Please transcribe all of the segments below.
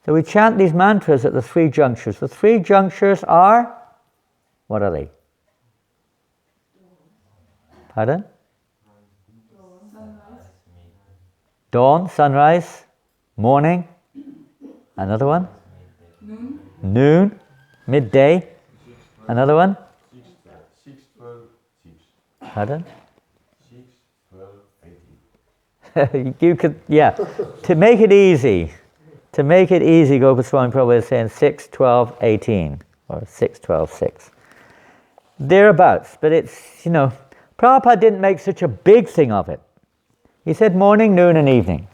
So we chant these mantras at the three junctures. The three junctures are, what are they? Pardon? Dawn, sunrise, morning. Another one? Noon, midday. Another one? 6, 12, 6. Pardon? 6, 12, 18. You could, yeah. To make it easy, Goswami Prabhupada is saying 6, 12, 18. Or 6, 12, 6. Thereabouts. But it's, Prabhupada didn't make such a big thing of it. He said morning, noon, and evening.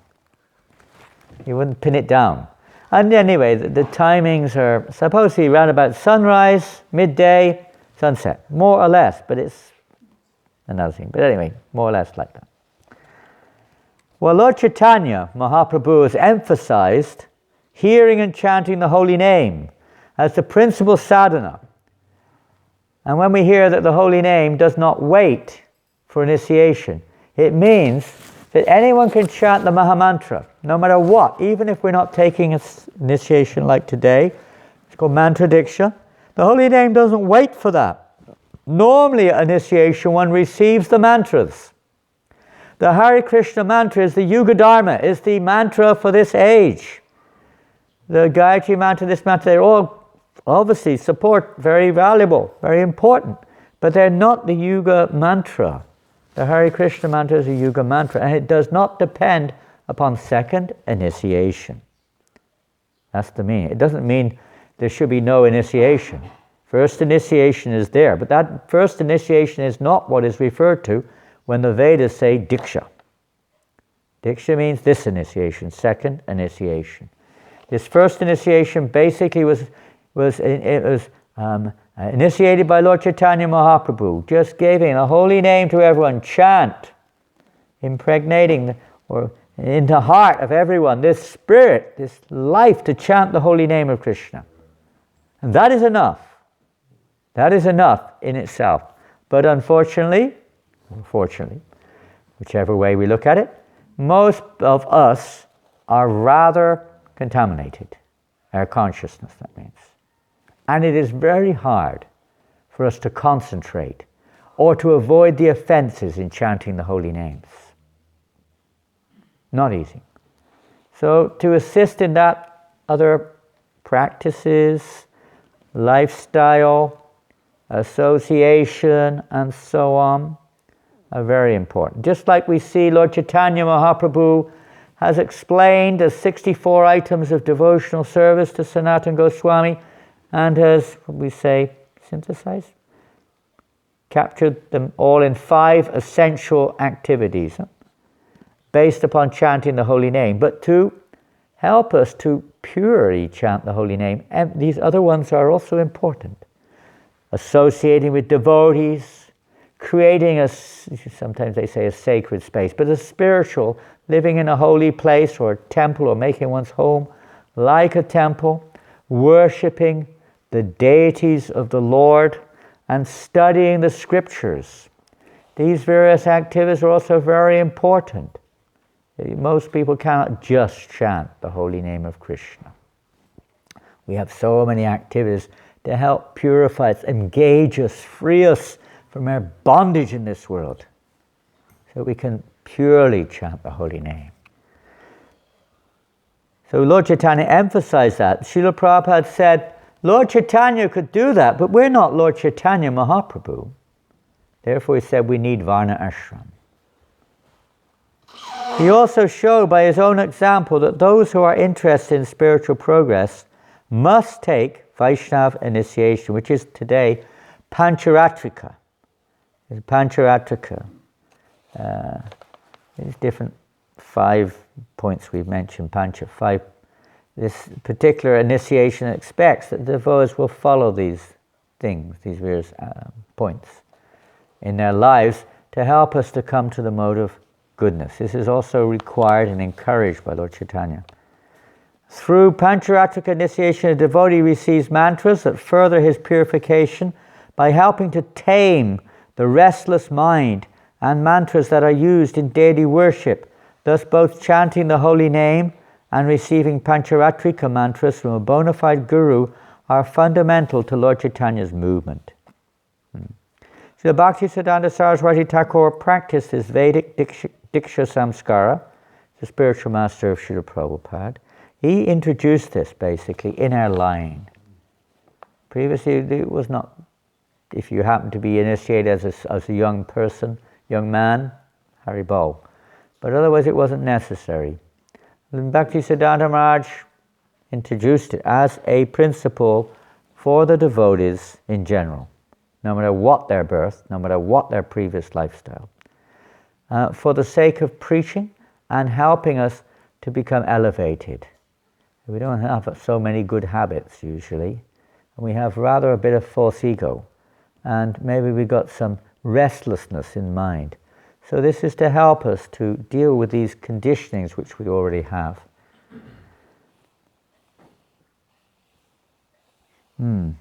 He wouldn't pin it down. And anyway, the timings are supposedly around about sunrise, midday, sunset. More or less, but it's another thing. But anyway, more or less like that. Well, Lord Chaitanya Mahaprabhu has emphasized hearing and chanting the holy name as the principal sadhana. And when we hear that the holy name does not wait for initiation, it means that anyone can chant the Mahamantra, no matter what, even if we're not taking an initiation like today. It's called Mantra Diksha. The holy name doesn't wait for that. Normally at initiation one receives the mantras. The Hare Krishna mantra is the Yuga Dharma, is the mantra for this age. The Gayatri mantra, this mantra, they're all obviously support, very valuable, very important, but they're not the Yuga mantra. The Hare Krishna mantra is a Yuga mantra, and it does not depend upon second initiation. That's the meaning. It doesn't mean there should be no initiation. First initiation is there, but that first initiation is not what is referred to when the Vedas say Diksha. Diksha means this initiation, second initiation. This first initiation basically was initiated by Lord Chaitanya Mahaprabhu, just giving a holy name to everyone, chant, impregnating or in the heart of everyone this spirit, this life to chant the holy name of Krishna. And that is enough. That is enough in itself. But unfortunately, whichever way we look at it, most of us are rather contaminated. Our consciousness, that means. And it is very hard for us to concentrate or to avoid the offenses in chanting the holy names. Not easy. So to assist in that, other practices, lifestyle, association, and so on, are very important. Just like we see Lord Chaitanya Mahaprabhu has explained the 64 items of devotional service to Sanatana Goswami, and has, we say, synthesized, captured them all in 5 essential activities, based upon chanting the holy name. But to help us to purely chant the holy name, and these other ones are also important. Associating with devotees, creating sometimes they say a sacred space, but a spiritual, living in a holy place or a temple, or making one's home like a temple, worshipping the deities of the Lord, and studying the scriptures. These various activities are also very important. Most people cannot just chant the holy name of Krishna. We have so many activities to help purify us, engage us, free us from our bondage in this world, so we can purely chant the holy name. So Lord Chaitanya emphasized that. Srila Prabhupada said, Lord Chaitanya could do that, but we're not Lord Chaitanya Mahaprabhu. Therefore he said we need Varna Ashram. He also showed by his own example that those who are interested in spiritual progress must take Vaishnava initiation, which is today Pancharatrika. Pancharatrika. These different 5 points we've mentioned, this particular initiation expects that the devotees will follow these things, these various points in their lives to help us to come to the mode of goodness. This is also required and encouraged by Lord Chaitanya. Through Pancharatrika initiation, a devotee receives mantras that further his purification by helping to tame the restless mind, and mantras that are used in daily worship, thus both chanting the holy name and receiving Pancharatrika mantras from a bona fide guru are fundamental to Lord Chaitanya's movement. Srila Bhaktisiddhanta Saraswati Thakur practiced his Vedic Diksha Samskara, the spiritual master of Srila Prabhupada. He introduced this basically in our line. Previously it was not, if you happen to be initiated as a young person, young man, Haribol. But otherwise it wasn't necessary. And Bhaktisiddhanta Maharaj introduced it as a principle for the devotees in general, no matter what their birth, no matter what their previous lifestyle, for the sake of preaching and helping us to become elevated. We don't have so many good habits usually, and we have rather a bit of false ego, and maybe we got some restlessness in mind. So this is to help us to deal with these conditionings which we already have. The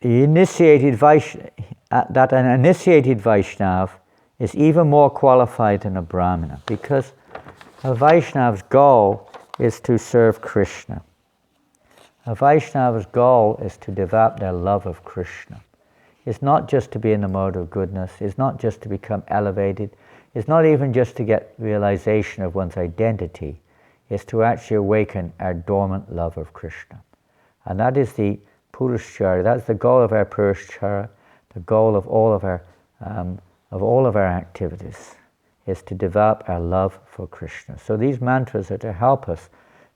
initiated that an initiated Vaishnava is even more qualified than a Brahmana, because a Vaishnava's goal is to serve Krishna. A Vaishnava's goal is to develop their love of Krishna. It's not just to be in the mode of goodness, it's not just to become elevated, it's not even just to get realization of one's identity, it's to actually awaken our dormant love of Krishna. And that is the Purushara, that's the goal of our Purushara, the goal of all of our activities, is to develop our love for Krishna. So these mantras are to help us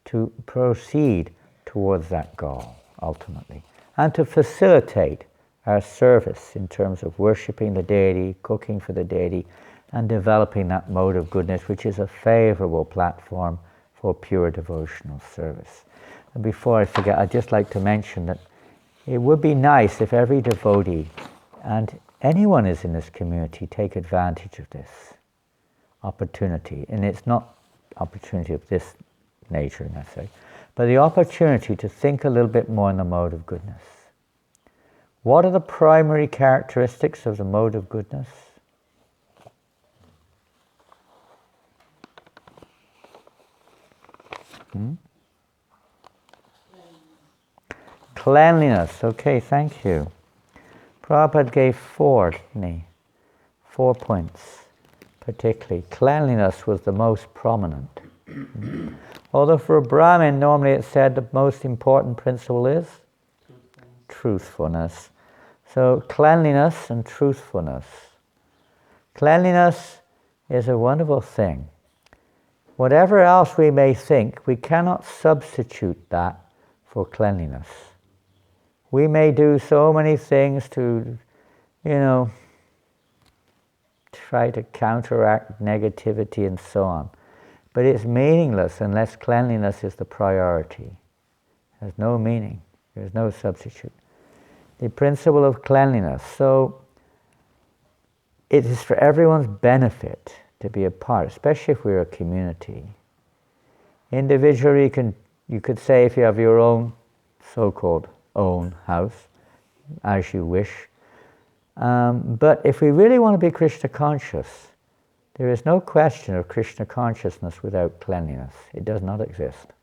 to proceed towards that goal, ultimately, and to facilitate our service in terms of worshipping the deity, cooking for the deity, and developing that mode of goodness, which is a favorable platform for pure devotional service. And before I forget, I'd just like to mention that it would be nice if every devotee and anyone is in this community take advantage of this opportunity. And it's not opportunity of this nature necessarily, but the opportunity to think a little bit more in the mode of goodness. What are the primary characteristics of the mode of goodness? Cleanliness. Okay, thank you. Prabhupada gave 4, didn't he? 4 points, particularly. Cleanliness was the most prominent. Although for a Brahmin, normally it's said the most important principle is truthfulness. So cleanliness and truthfulness. Cleanliness is a wonderful thing. Whatever else we may think, we cannot substitute that for cleanliness. We may do so many things to, try to counteract negativity and so on. But it's meaningless unless cleanliness is the priority. It has no meaning. There's no substitute. The principle of cleanliness. So it is for everyone's benefit to be a part, especially if we're a community. Individually, you could say if you have your own so-called own house, as you wish. But if we really want to be Krishna conscious, there is no question of Krishna consciousness without cleanliness. It does not exist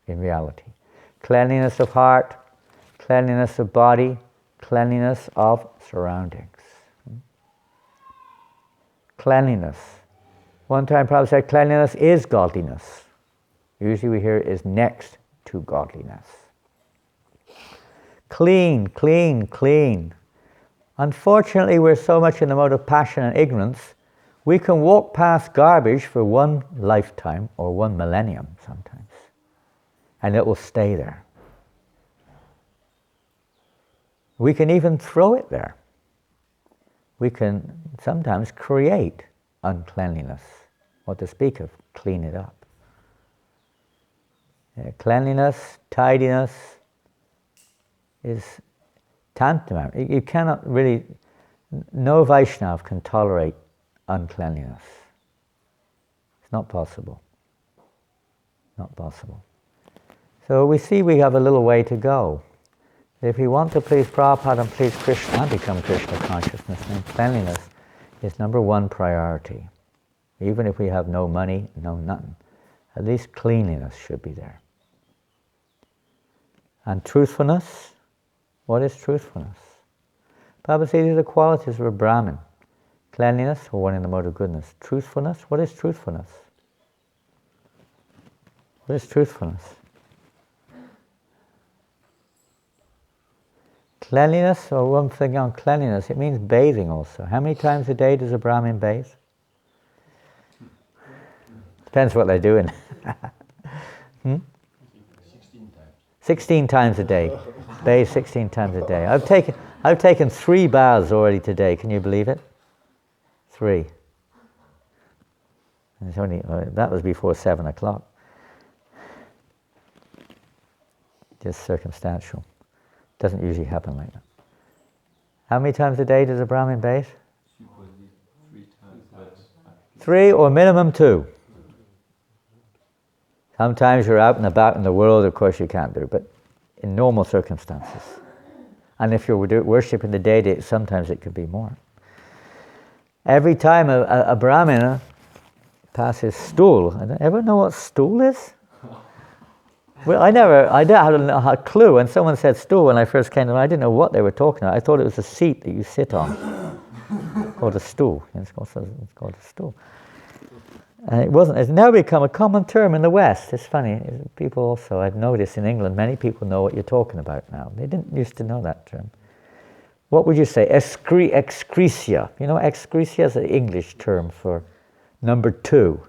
in reality. Cleanliness of heart, cleanliness of body, cleanliness of surroundings. Cleanliness. One time Prabhupada said cleanliness is godliness. Usually we hear it is next to godliness. Clean, clean, clean. Unfortunately, we're so much in the mode of passion and ignorance, we can walk past garbage for one lifetime or one millennium sometimes, and it will stay there. We can even throw it there. We can sometimes create uncleanliness, what to speak of, clean it up. Cleanliness, tidiness is tantamount. You cannot really, no Vaishnava can tolerate uncleanliness. It's not possible. Not possible. So we see we have a little way to go. If we want to please Prabhupada and please Krishna and become Krishna consciousness, then cleanliness is number one priority. Even if we have no money, no nothing, at least cleanliness should be there. And truthfulness, what is truthfulness? Baba says these are the qualities of a Brahmin. Cleanliness, or one in the mode of goodness. Truthfulness, what is truthfulness? What is truthfulness? Cleanliness, or one thing on cleanliness, it means bathing also. How many times a day does a Brahmin bathe? Depends what they're doing. 16 times. 16 times a day. Bathe 16 times a day. I've taken 3 baths already today. Can you believe it? 3. And it's only, that was before 7 o'clock. Just circumstantial. Doesn't usually happen like that. How many times a day does a Brahmin bathe? 3 times. 3 or minimum 2. Sometimes you're out and about in the world, of course you can't do, but in normal circumstances. And if you're worshipping the deity, sometimes it could be more. Every time a Brahmana passes stool, ever know what stool is? Well, I didn't have a clue. When someone said stool when I first came, I didn't know what they were talking about. I thought it was a seat that you sit on, called a stool. It's called a stool. And it wasn't. It's now become a common term in the West. It's funny. People also, I've noticed in England, many people know what you're talking about now. They didn't used to know that term. What would you say? Excretia. You know, excretia is an English term for number 2.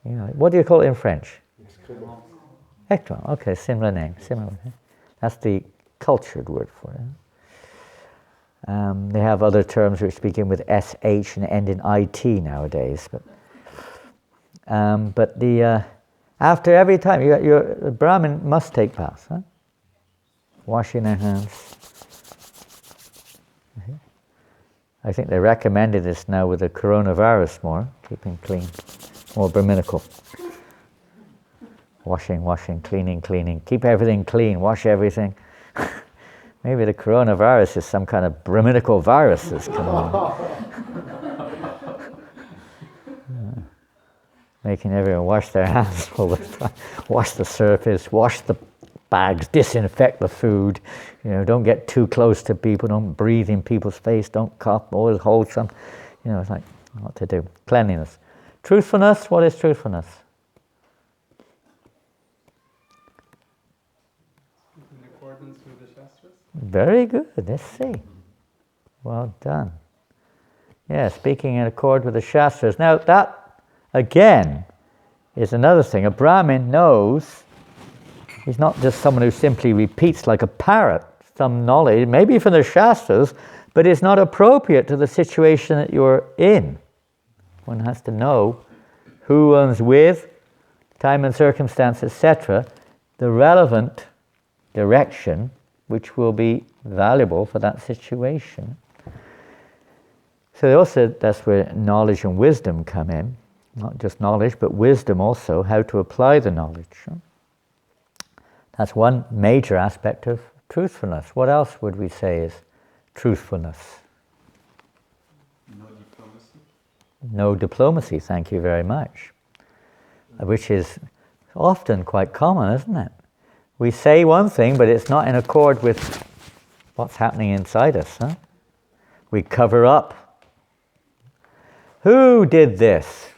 You know, what do you call it in French? Excrement. Okay, similar name. Similar. That's the cultured word for it. They have other terms which begin with SH and end in IT nowadays. But after every time, your Brahmin must take baths. Huh? Washing their hands. I think they recommended this now with the coronavirus more, keeping clean, more Brahminical. Washing, cleaning. Keep everything clean, wash everything. Maybe the coronavirus is some kind of Brahminical virus that's come on. Making everyone wash their hands all the time. Wash the surface, wash the bags, disinfect the food. You know, don't get too close to people, don't breathe in people's face, don't cough, always hold some. You know, it's like, what to do. Cleanliness. Truthfulness, what is truthfulness? In accordance with the Shastras? Very good, let's see. Well done. Yeah, speaking in accord with the Shastras. Now that, again, is another thing. A Brahmin knows, he's not just someone who simply repeats like a parrot some knowledge, maybe from the Shastras, but it's not appropriate to the situation that you're in. One has to know who one's with, time and circumstance, etc., the relevant direction which will be valuable for that situation. So also that's where knowledge and wisdom come in. Not just knowledge, but wisdom also, how to apply the knowledge. That's one major aspect of truthfulness. What else would we say is truthfulness? No diplomacy. No diplomacy, thank you very much. Which is often quite common, isn't it? We say one thing, but it's not in accord with what's happening inside us. Huh? We cover up. Who did this?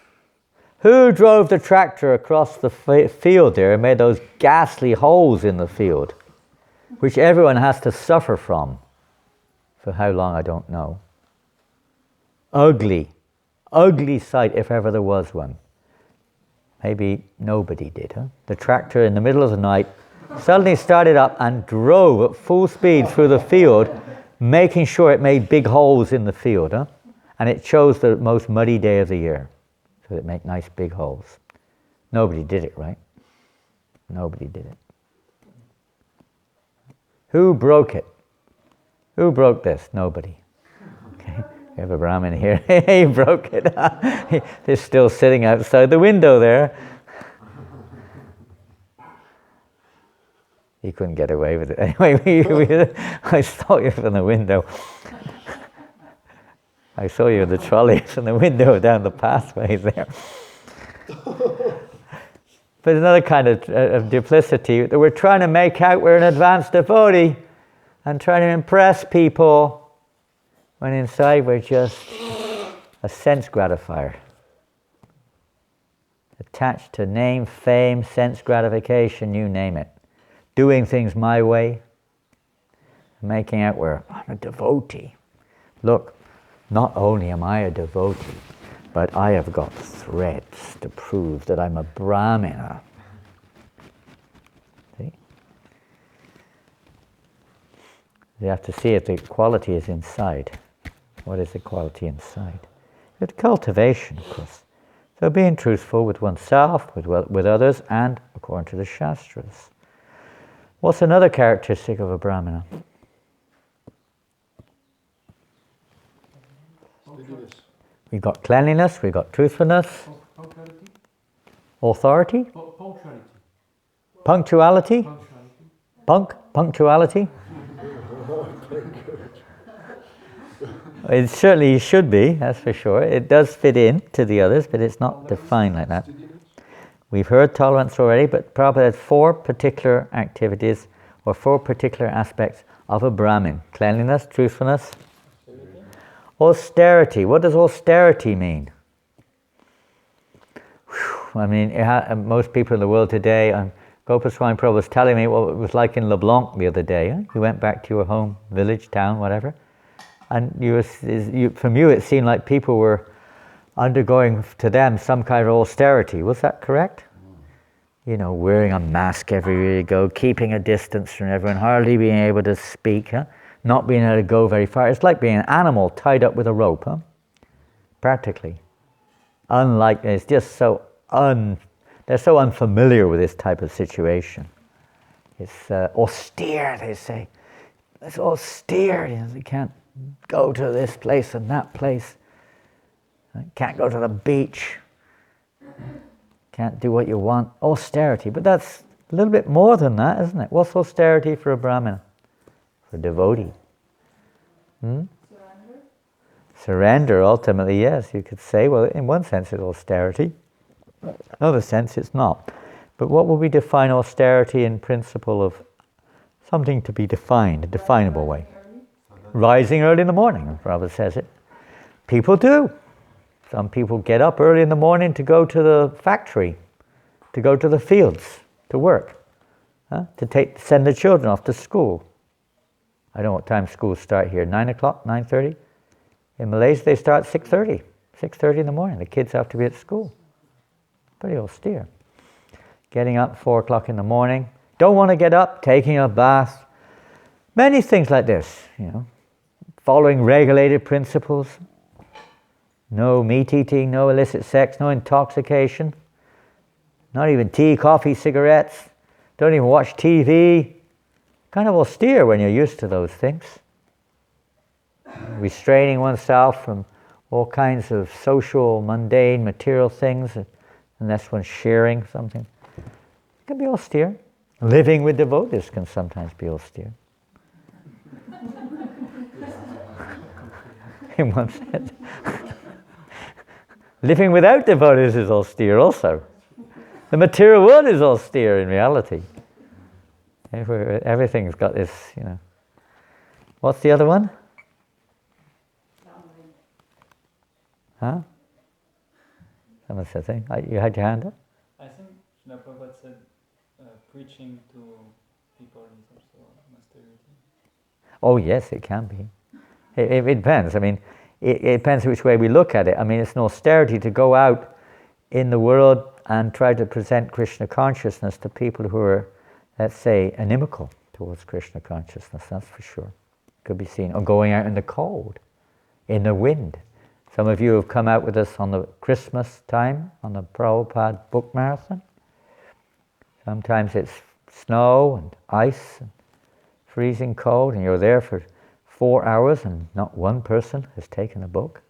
Who drove the tractor across the field there and made those ghastly holes in the field, which everyone has to suffer from? For how long, I don't know. Ugly sight, if ever there was one. Maybe nobody did, huh? The tractor in the middle of the night suddenly started up and drove at full speed through the field, making sure it made big holes in the field, huh? And it chose the most muddy day of the year, so it made nice big holes. Nobody did it, right? Nobody did it. Who broke it? Who broke this? Nobody. Okay, we have a Brahmin here. He broke it. He's still sitting outside the window there. He couldn't get away with it. Anyway, I saw you from the window. I saw you in the trolleys in the window down the pathway there. But another kind of duplicity that we're trying to make out we're an advanced devotee and trying to impress people when inside we're just a sense gratifier. Attached to name, fame, sense gratification, you name it. Doing things my way, making out I'm a devotee. Look, not only am I a devotee, but I have got threads to prove that I'm a Brahmana. See? You have to see if the quality is inside. What is the quality inside? Good cultivation, of course. So being truthful with oneself, with others, and according to the Shastras. What's another characteristic of a Brahmana? We've got cleanliness, we've got truthfulness, authority, punctuality, punctuality. It certainly should be, that's for sure. It does fit in to the others, but it's not defined like that. We've heard tolerance already, but Prabhupada has 4 particular activities or 4 particular aspects of a Brahmin. Cleanliness, truthfulness, austerity. What does austerity mean? Whew. I mean, most people in the world today, Goswami Prabhupada was telling me what it was like in LeBlanc the other day. Huh? You went back to your home, village, town, whatever, and from you it seemed like people were undergoing, to them, some kind of austerity. Was that correct? You know, wearing a mask everywhere you go, keeping a distance from everyone, hardly being able to speak, huh? Not being able to go very far. It's like being an animal tied up with a rope, huh? Practically. Unlike, it's just so they're so unfamiliar with this type of situation. It's austere, they say. It's austere, you know, you can't go to this place and that place. Can't go to the beach. Can't do what you want. Austerity, but that's a little bit more than that, isn't it? What's austerity for a Brahmana? For a devotee? Surrender? Surrender, ultimately, yes. You could say, well, in one sense it's austerity. In another sense it's not. But what would we define austerity in principle of something to be defined, a definable way? Rising early in the morning, Prabhupada says it. People do. Some people get up early in the morning to go to the factory, to go to the fields, to work, to send the children off to school. I don't know what time schools start here, 9 o'clock, 9:30? In Malaysia they start 6:30 in the morning. The kids have to be at school. Pretty austere. Getting up 4 o'clock in the morning, don't want to get up, taking a bath. Many things like this, you know. Following regulated principles. No meat eating, no illicit sex, no intoxication. Not even tea, coffee, cigarettes. Don't even watch TV. Kind of austere when you're used to those things. Restraining oneself from all kinds of social, mundane, material things, unless one's sharing something. It can be austere. Living with devotees can sometimes be austere. In one sense. Living without devotees is austere also. The material world is austere in reality. Everything's got this, you know. What's the other one? Huh? Someone said something. You had your hand up? I think Prabhupada said preaching to people is also austerity. Oh yes, it can be. It depends. I mean, it depends which way we look at it. I mean, it's an austerity to go out in the world and try to present Krishna consciousness to people who are, let's say, inimical towards Krishna consciousness, that's for sure. Could be seen. Or going out in the cold, in the wind. Some of you have come out with us on the Christmas time, on the Prabhupada book marathon. Sometimes it's snow and ice and freezing cold, and you're there for 4 hours and not one person has taken a book.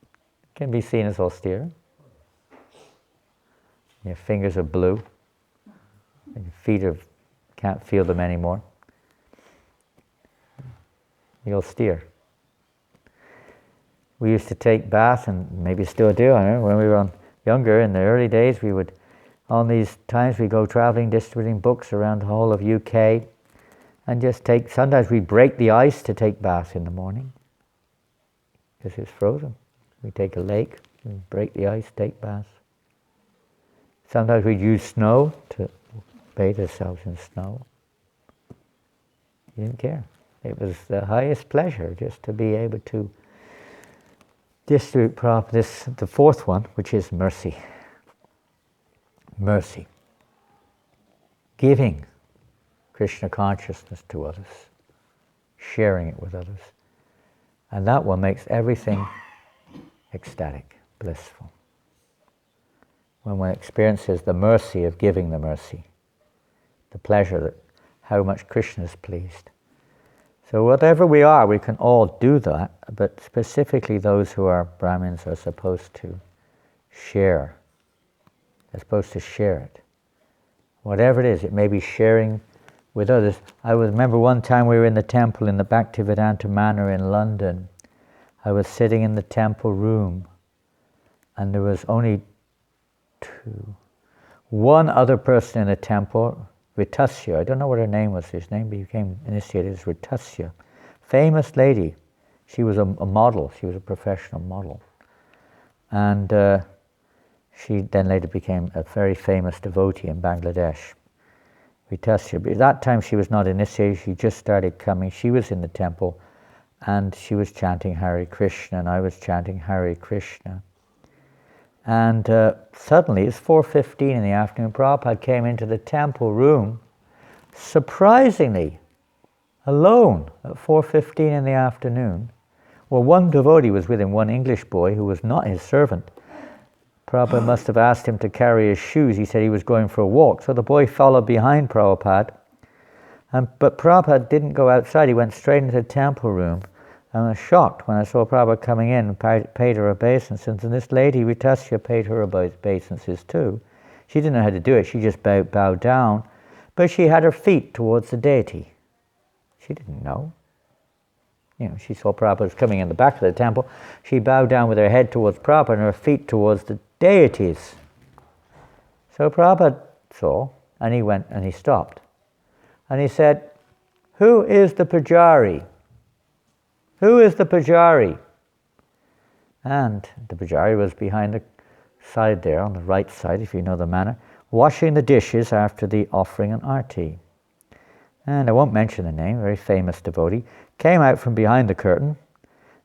It can be seen as austere. Your fingers are blue, and your feet can't feel them anymore. Be austere. We used to take baths, and maybe still do. I remember when we were younger, in the early days, we would, on these times, we go traveling, distributing books around the whole of UK, and just take, sometimes we break the ice to take baths in the morning, because it's frozen. We take a lake, we break the ice, take baths. Sometimes we'd use snow to bathe ourselves in snow. You didn't care. It was the highest pleasure just to be able to distribute the fourth one, which is mercy. Mercy. Giving Krishna consciousness to others. Sharing it with others. And that one makes everything ecstatic, blissful. When one experiences the mercy of giving the mercy, the pleasure that how much Krishna is pleased. So whatever we are, we can all do that, but specifically those who are Brahmins are supposed to share. They're supposed to share it. Whatever it is, it may be sharing with others. I remember one time we were in the temple in the Bhaktivedanta Manor in London. I was sitting in the temple room, and there was only one other person in the temple, Ritasya. I don't know what her name was. His name became initiated as Ritasya. Famous lady. She was a model. She was a professional model. And she then later became a very famous devotee in Bangladesh. Ritasya. But at that time she was not initiated. She just started coming. She was in the temple and she was chanting Hare Krishna and I was chanting Hare Krishna. And suddenly, it's 4:15 in the afternoon, Prabhupada came into the temple room, surprisingly, alone at 4:15 in the afternoon. Well, one devotee was with him, one English boy who was not his servant. Prabhupada must have asked him to carry his shoes. He said he was going for a walk. So the boy followed behind Prabhupada. But Prabhupada didn't go outside. He went straight into the temple room. I was shocked when I saw Prabhupada coming in and paid her obeisances. And this lady, Ritasya, paid her obeisances too. She didn't know how to do it. She just bowed down. But she had her feet towards the deity. She didn't know. You know, she saw Prabhupada was coming in the back of the temple. She bowed down with her head towards Prabhupada and her feet towards the deities. So Prabhupada saw, and he went and he stopped. And he said, "Who is the pujari? Who is the pujari?" And the pujari was behind the side there, on the right side, if you know the manner, washing the dishes after the offering and arti. And I won't mention the name, very famous devotee, came out from behind the curtain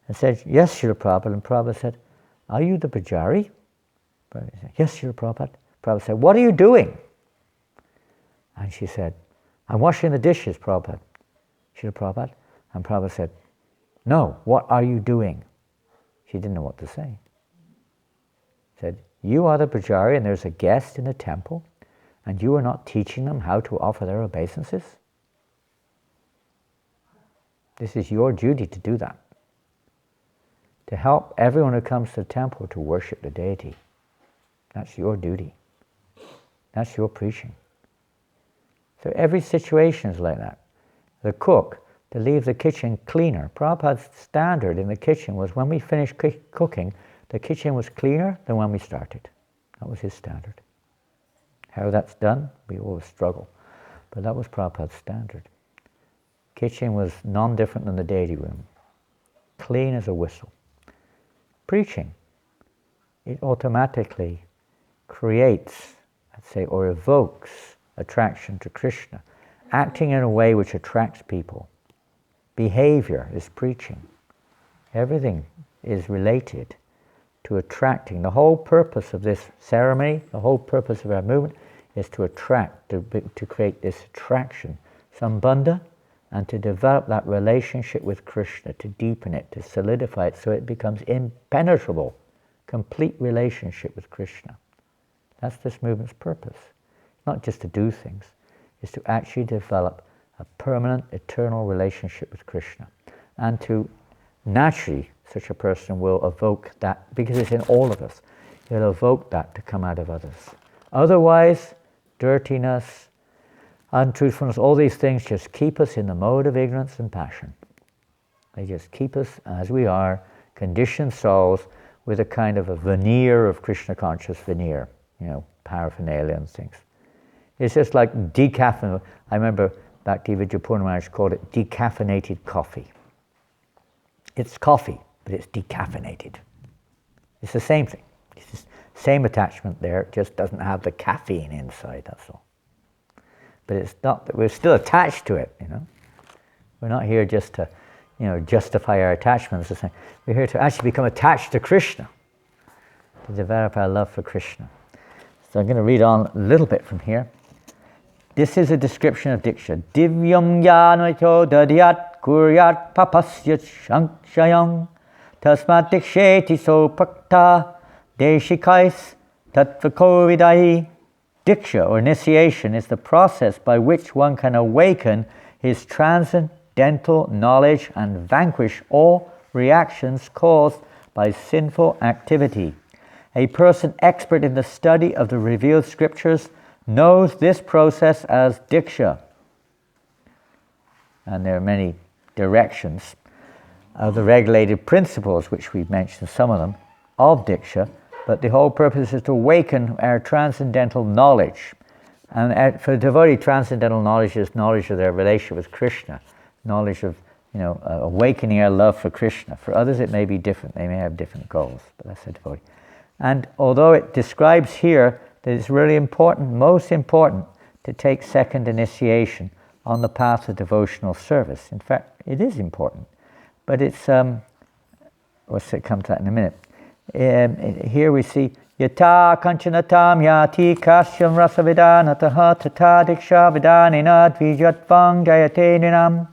and said, "Yes, Srila Prabhupada." And Prabhupada said, "Are you the pujari?" Prabhupada said, "Yes, Srila Prabhupada." Prabhupada said, "What are you doing?" And she said, "I'm washing the dishes, Prabhupada." Srila Prabhupada. And Prabhupada said, "No, what are you doing?" She didn't know what to say. Said, "You are the pujari and there's a guest in the temple and you are not teaching them how to offer their obeisances? This is your duty to do that. To help everyone who comes to the temple to worship the deity. That's your duty. That's your preaching." So every situation is like that. The cook, to leave the kitchen cleaner. Prabhupada's standard in the kitchen was when we finished cooking, the kitchen was cleaner than when we started. That was his standard. How that's done, we always struggle. But that was Prabhupada's standard. Kitchen was non-different than the deity room. Clean as a whistle. Preaching, it automatically creates, let's say, or evokes attraction to Krishna. Acting in a way which attracts people. Behavior is preaching. Everything is related to attracting. The whole purpose of this ceremony, the whole purpose of our movement is to attract, to create this attraction, sambandha, and to develop that relationship with Krishna, to deepen it, to solidify it so it becomes impenetrable, complete relationship with Krishna. That's this movement's purpose. Not just to do things, it's to actually develop a permanent, eternal relationship with Krishna. And to naturally, such a person will evoke that, because it's in all of us, he'll evoke that to come out of others. Otherwise, dirtiness, untruthfulness, all these things just keep us in the mode of ignorance and passion. They just keep us as we are conditioned souls with a kind of a veneer of Krishna conscious veneer, paraphernalia and things. It's just like decaffeinated. I remember Bhakti Vijayapurna Maharaj called it decaffeinated coffee. It's coffee, but it's decaffeinated. It's the same thing. It's the same attachment there, it just doesn't have the caffeine inside, that's all. But it's not that we're still attached to it, We're not here just to, justify our attachments. We're here to actually become attached to Krishna, to develop our love for Krishna. So I'm going to read on a little bit from here. This is a description of Diksha. Divyam yanato dadyat kuryat papasya shankshayam tasmat diksheti sopakta deshikais tattvakovidai. Diksha, or initiation, is the process by which one can awaken his transcendental knowledge and vanquish all reactions caused by sinful activity. A person expert in the study of the revealed scriptures knows this process as Diksha. And there are many directions of the regulated principles, which we've mentioned some of them, of Diksha, but the whole purpose is to awaken our transcendental knowledge. And for a devotee, transcendental knowledge is knowledge of their relationship with Krishna, knowledge of, awakening our love for Krishna. For others it may be different, they may have different goals, but that's a devotee. And although it describes here that it's really important, most important, to take second initiation on the path of devotional service. In fact, it is important, but it's, we'll come to that in a minute. Here we see, Yata kanchanatam yati kasyam rasavidanataha tata diksha vidanina dvijatvang jayate ninam.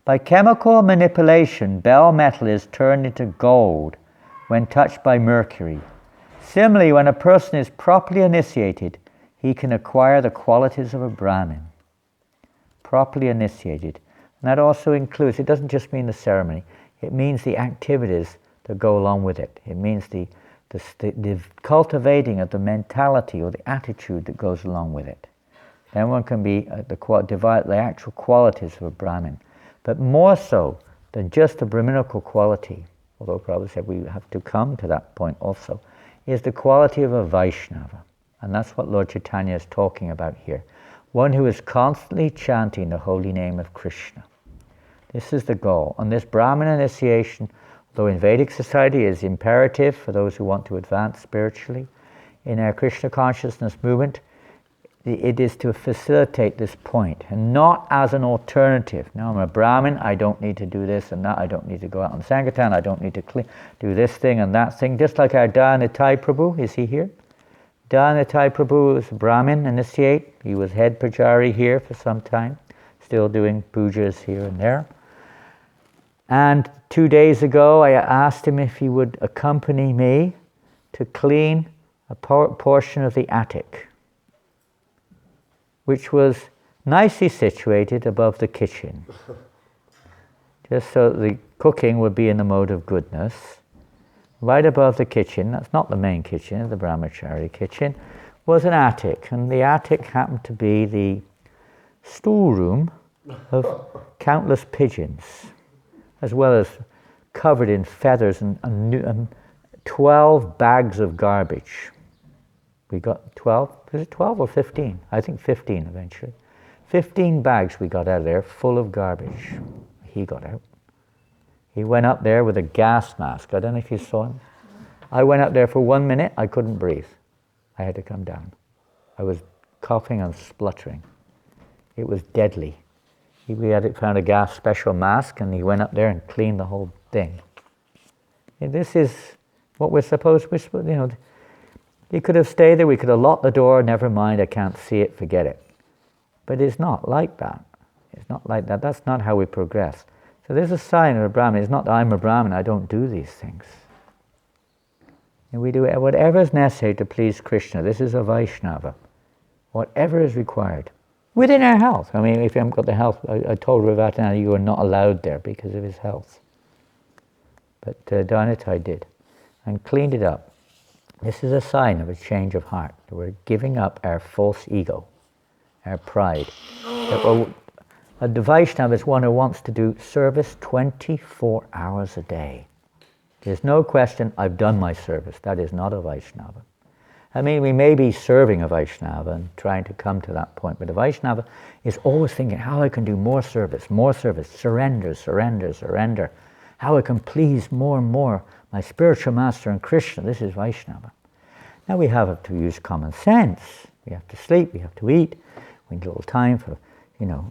By chemical manipulation, bell metal is turned into gold when touched by mercury. Similarly, when a person is properly initiated, he can acquire the qualities of a Brahmin. Properly initiated. And that also includes, it doesn't just mean the ceremony, it means the activities that go along with it. It means the cultivating of the mentality or the attitude that goes along with it. Then one can be the actual qualities of a Brahmin. But more so than just the Brahminical quality, although Prabhupada said we have to come to that point also, is the quality of a Vaishnava. And that's what Lord Chaitanya is talking about here. One who is constantly chanting the holy name of Krishna. This is the goal. And this Brahmin initiation, though in Vedic society is imperative for those who want to advance spiritually, in our Krishna consciousness movement, it is to facilitate this point, and not as an alternative. Now I'm a Brahmin, I don't need to do this and that, I don't need to go out on Sankirtan, I don't need to do this thing and that thing. Just like our Danitai Prabhu, is he here? Danitai Prabhu is a Brahmin initiate. He was head pujari here for some time, still doing pujas here and there. And 2 days ago I asked him if he would accompany me to clean a portion of the attic, which was nicely situated above the kitchen, just so the cooking would be in the mode of goodness. Right above the kitchen, that's not the main kitchen, the brahmachari kitchen, was an attic, and the attic happened to be the storeroom of countless pigeons, as well as covered in feathers and 12 bags of garbage. We got 12, was it 12 or 15? I think 15 eventually. 15 bags we got out of there full of garbage. He got out. He went up there with a gas mask. I don't know if you saw him. I went up there for 1 minute, I couldn't breathe. I had to come down. I was coughing and spluttering. It was deadly. We found a gas special mask, and he went up there and cleaned the whole thing. And this is what we're supposed, he could have stayed there, we could have locked the door, never mind, I can't see it, forget it. But it's not like that. It's not like that. That's not how we progress. So there's a sign of a Brahmin. It's not that I'm a Brahmin, I don't do these things. And we do whatever is necessary to please Krishna. This is a Vaishnava. Whatever is required. Within our health. I mean, if you haven't got the health, I told Ravatana you are not allowed there because of his health. But Danitai did. And cleaned it up. This is a sign of a change of heart. We're giving up our false ego, our pride. A Vaishnava is one who wants to do service 24 hours a day. There's no question, I've done my service. That is not a Vaishnava. I mean, we may be serving a Vaishnava and trying to come to that point, but a Vaishnava is always thinking how I can do more service, surrender, surrender, surrender. How I can please more and more my spiritual master and Krishna. This is Vaishnava. Now we have to use common sense. We have to sleep, we have to eat. We need a little time for,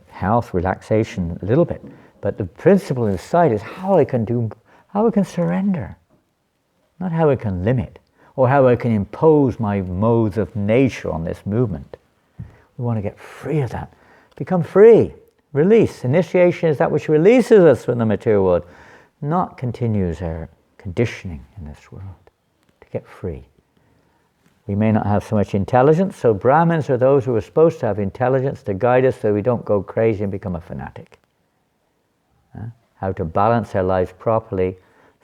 health, relaxation, a little bit. But the principle inside is how I can surrender. Not how I can limit, or how I can impose my modes of nature on this movement. We want to get free of that. Become free. Release. Initiation is that which releases us from the material world, not continues our conditioning in this world. To get free. We may not have so much intelligence, so Brahmins are those who are supposed to have intelligence to guide us so we don't go crazy and become a fanatic. How to balance our lives properly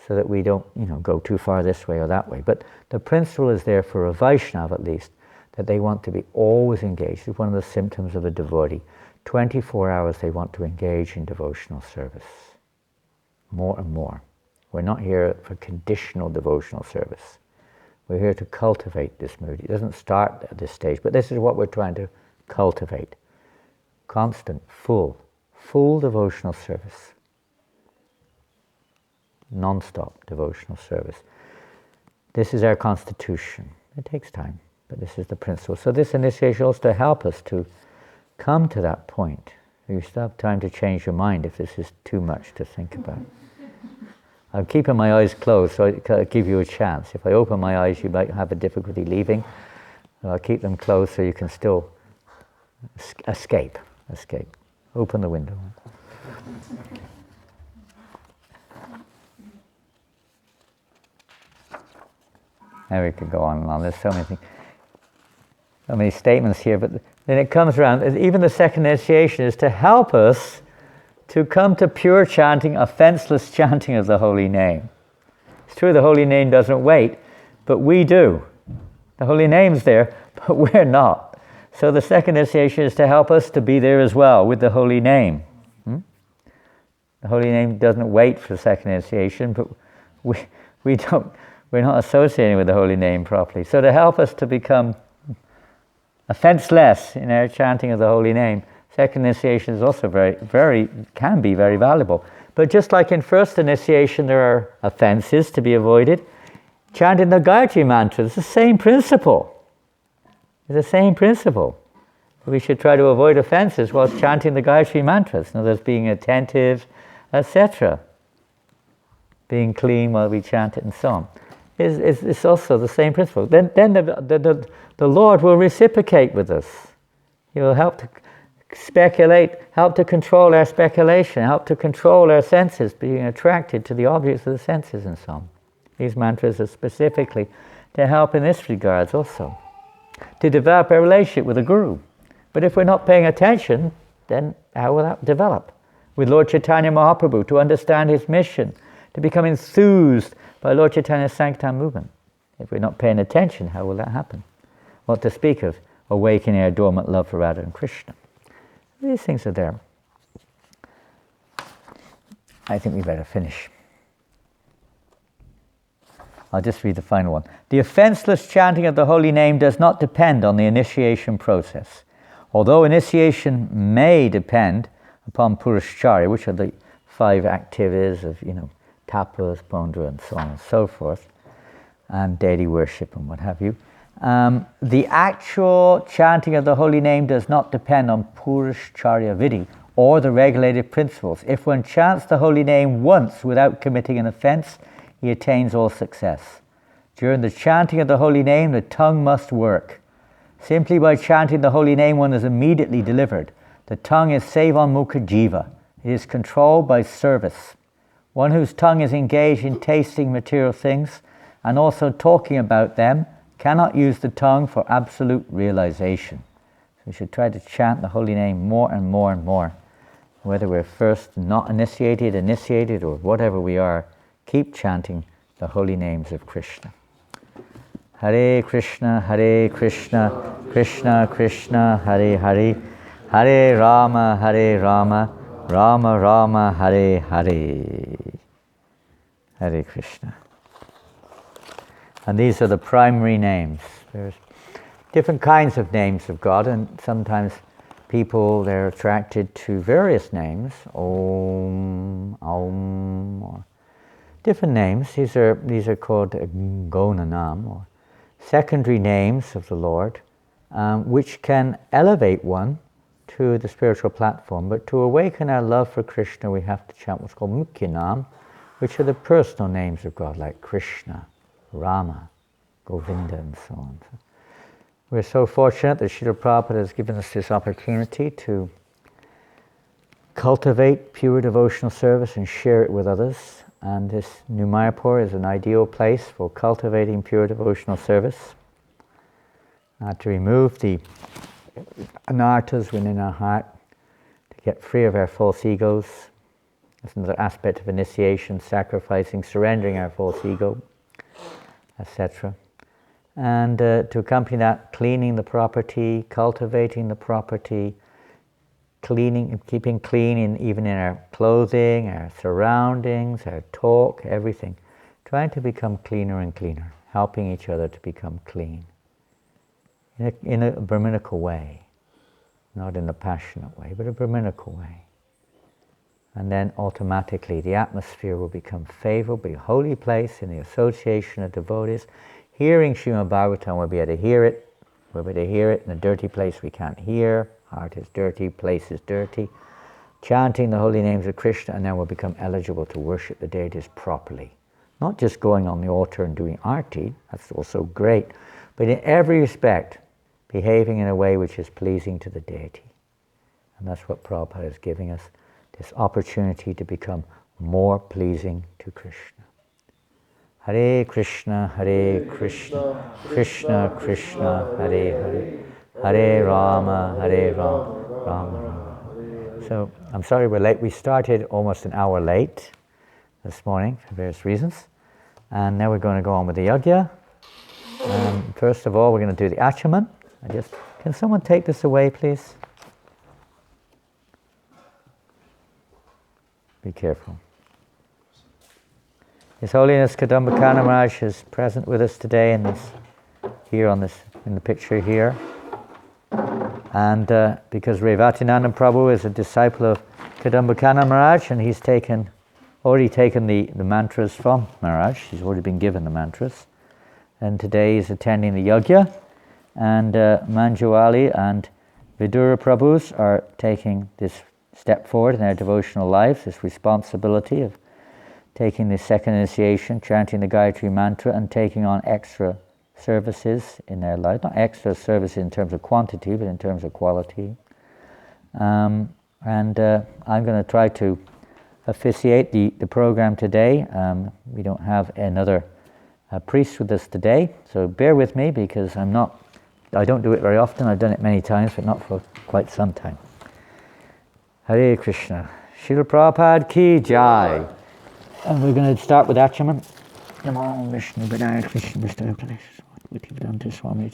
so that we don't, go too far this way or that way. But the principle is there for a Vaishnava at least, that they want to be always engaged. It's one of the symptoms of a devotee. 24 hours they want to engage in devotional service. More and more. We're not here for conditional devotional service. We're here to cultivate this mood. It doesn't start at this stage, but this is what we're trying to cultivate. Constant, full devotional service. Non-stop devotional service. This is our constitution. It takes time, but this is the principle. So this initiation also to help us to come to that point. You still have time to change your mind if this is too much to think about. I'm keeping my eyes closed so I give you a chance. If I open my eyes, you might have a difficulty leaving. So I'll keep them closed so you can still escape. Open the window. And we could go on and on. There's so many statements here, but then it comes around. Even the second initiation is to help us to come to pure chanting, offenseless chanting of the holy name. It's true the holy name doesn't wait, but we do. The holy name's there, but we're not. So the second initiation is to help us to be there as well with the holy name. The holy name doesn't wait for the second initiation, but we're not associating with the holy name properly. So to help us to become offenseless in our chanting of the holy name, second initiation is also can be very valuable. But just like in first initiation there are offenses to be avoided, chanting the Gayatri mantra is the same principle. It's the same principle. We should try to avoid offenses whilst chanting the Gayatri mantras. In other words, being attentive, etc. Being clean while we chant it and so on. It's also the same principle. Then the Lord will reciprocate with us. He will help to speculate, help to control our speculation, help to control our senses, being attracted to the objects of the senses and so on. These mantras are specifically to help in this regards also. To develop a relationship with the Guru. But if we're not paying attention, then how will that develop? With Lord Chaitanya Mahaprabhu, to understand his mission, to become enthused by Lord Chaitanya's Sankirtan movement. If we're not paying attention, how will that happen? What to speak of awakening our dormant love for Radha and Krishna. These things are there. I think we better finish. I'll just read the final one. The offenseless chanting of the holy name does not depend on the initiation process. Although initiation may depend upon Purushacharya, which are the 5 activities of, tapas, pondra, and so on and so forth, and deity worship and what have you. The actual chanting of the holy name does not depend on Purushacharya Vidhi or the regulated principles. If one chants the holy name once without committing an offense, he attains all success. During the chanting of the holy name, the tongue must work. Simply by chanting the holy name, one is immediately delivered. The tongue is Sevan Mukha Jiva. It is controlled by service. One whose tongue is engaged in tasting material things and also talking about them cannot use the tongue for absolute realization. So we should try to chant the holy name more and more and more. Whether we're first not initiated, or whatever we are, keep chanting the holy names of Krishna. Hare Krishna, Krishna Krishna, Hare Hare, Hare Rama, Rama Rama, Hare Hare. Hare Krishna. And these are the primary names. There's different kinds of names of God, and sometimes people, they're attracted to various names, Om, Aum, or different names. These are called Gonanam, or secondary names of the Lord, which can elevate one to the spiritual platform. But to awaken our love for Krishna, we have to chant what's called Mukyanam, which are the personal names of God, like Krishna, Rama, Govinda, and so on. We're so fortunate that Srila Prabhupada has given us this opportunity to cultivate pure devotional service and share it with others. And this New Mayapur is an ideal place for cultivating pure devotional service. To remove the anarthas within our heart, to get free of our false egos. That's another aspect of initiation, sacrificing, surrendering our false ego, etc. And to accompany that, cleaning the property, cultivating the property, cleaning, keeping clean even in our clothing, our surroundings, our talk, everything. Trying to become cleaner and cleaner, helping each other to become clean. In a Brahminical way, not in a passionate way, but a Brahminical way. And then automatically the atmosphere will become favorable, be a holy place in the association of devotees. Hearing Srimad Bhagavatam, we'll be able to hear it. We'll be able to hear it in a dirty place we can't hear. Heart is dirty, place is dirty. Chanting the holy names of Krishna, and then we'll become eligible to worship the deities properly. Not just going on the altar and doing arti, that's also great, but in every respect, behaving in a way which is pleasing to the deity. And that's what Prabhupada is giving us, this opportunity to become more pleasing to Krishna. Hare Krishna, Krishna Krishna, Hare Hare, Hare Rama, Rama Rama. So, I'm sorry we're late. We started almost an hour late this morning for various reasons. And now we're going to go on with the yajna. First of all, we're going to do the achaman. Can someone take this away, please? Be careful. His Holiness Kadambakana Maharaj is present with us today in the picture here. And because Revatinanda Prabhu is a disciple of Kadambakana Maharaj, and he's already taken the mantras from Maharaj. He's already been given the mantras. And today he's attending the yajna. And Manjuali and Vidura Prabhus are taking this step forward in their devotional lives, this responsibility of taking the second initiation, chanting the Gayatri Mantra, and taking on extra services in their life. Not extra services in terms of quantity, but in terms of quality. I'm going to try to officiate the program today. We don't have another priest with us today, so bear with me because I don't do it very often. I've done it many times, but not for quite some time. Hare Krishna. Srila Prabhupada ki jai. And we're going to start with Achaman. Namo Vishnu Padaya Krishna Vistaya Pradesh. Swami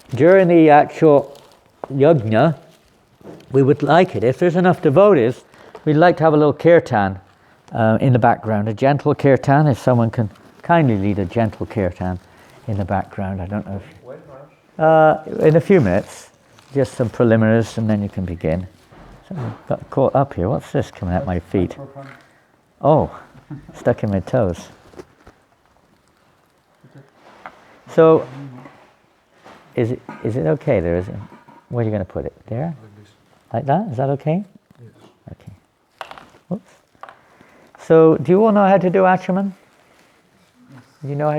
During the actual yajna, we would like it, if there's enough devotees, we'd like to have a little kirtan in the background, a gentle kirtan, if someone can kindly lead a gentle kirtan in the background. I don't know if... in a few minutes, just some preliminaries and then you can begin. So I got caught up here. What's this coming at my feet? Oh, stuck in my toes. So, is it okay there? Is it? Where are you going to put it? There? Like that? Is that okay? Yes. Okay. Oops. So, do you all know how to do achaman? You know how to